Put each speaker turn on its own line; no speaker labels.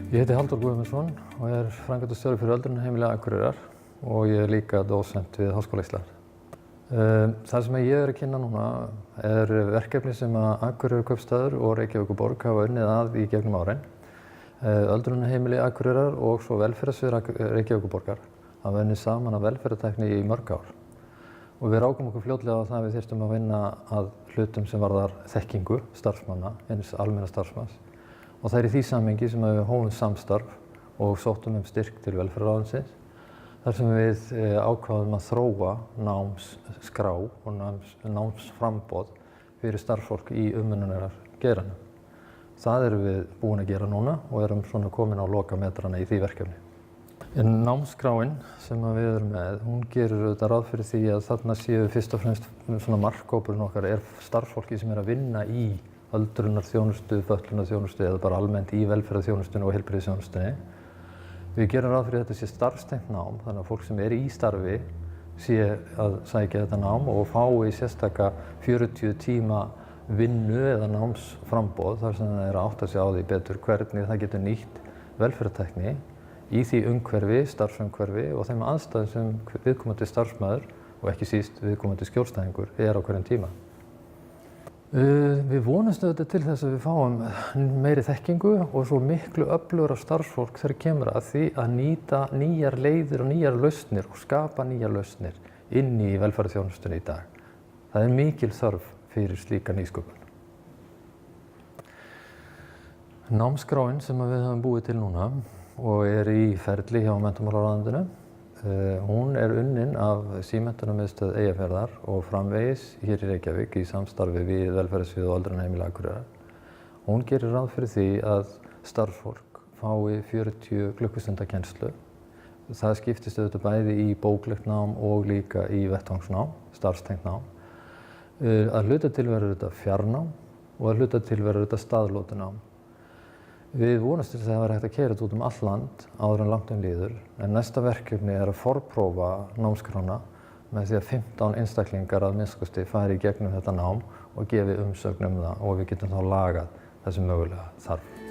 Ég heiti Halldór Guðmundsson og framkvæmdastjóri fyrir öldrunarheimili Akureyrar og ég líka dósent við Háskóla Íslands. Það sem ég að kynna núna verkefni sem Akureyrarkaupstaður og Reykjavíkurborg hafa unnið að í gegnum árin. Öldrunarheimili Akureyrar og svo velferðarsvið Reykjavíkurborgar hafa unnið saman að velferðartækni í mörg ár. Og við rákum okkur fljótlega á það að við þyrftum að vinna að hlutum sem varðar þekkingu starfsmanna, hins almenna starfsmanns. Og það í því samhengi sem við hófum samstarf og sóttum styrk til velferðarráðuneytisins, þar sem við ákváðum að þróa námsskrá og námsframboð fyrir starfsfólk í umönnunargeiranum. Það erum við búin að gera núna og erum svona komin á lokametrana í því verkefni. Námskráin sem við erum með, hún gerir auðvitað ráð fyrir því að þarna séu fyrst og fremst svona markhópurinn okkar starfsfólki sem að vinna í öldrunarþjónustu, fötlunarþjónustu eða bara almennt í velferðarþjónustunni og heilbrigðisþjónustunni. Við gerum ráð fyrir að þetta sé starfstengt nám, þannig að fólk sem í starfi sé að sækja þetta nám og fái sérstaka 40 tíma vinnu eða námsframboð þar sem það að átta sig á því betur hvernig það getur nýtt velferðartækni í því umhverfi, starfsumhverfi og þeim aðstæðum sem viðkomandi starfsmaður og ekki síst viðkomandi skjólstæðingur á hverjum tíma. Við vonumst auðvitað til þess að við fáum meiri þekkingu og svo miklu öflugra starfsfólk þegar kemur að því að nýta nýjar leiðir og nýjar lausnir og skapa nýjar lausnir inn í velferðarþjónustunni í dag. Það mikil þörf fyrir slíka nýsköpun. Námskráin sem við höfum búið til núna og í ferli hjá menntamálaráðuneytinu. Hún unnin af Símenntunarmiðstöð Eyjafjarðar og framvegis hér í Reykjavík í samstarfi við velferðarsvið og öldrunarheimili Akureyrar. Hún gerir ráð fyrir því að starfsfólk fái 40 klukkustunda kennslu. Það skiptist auðvitað bæði í bóklegt nám og líka í vettvangsnám, starfstengt nám. Að hluta til verður þetta fjarnám og að hluta til verður þetta staðlótunám. Við vonumst til þess að það verði hægt að keyra þetta út allt land áður en langt líður, en næsta verkefni að forprófa námskrána með því að 15 einstaklingar að minnsta kosti fari í gegnum þetta nám og gefi umsögn það og við getum þá lagað það sem mögulega þarf.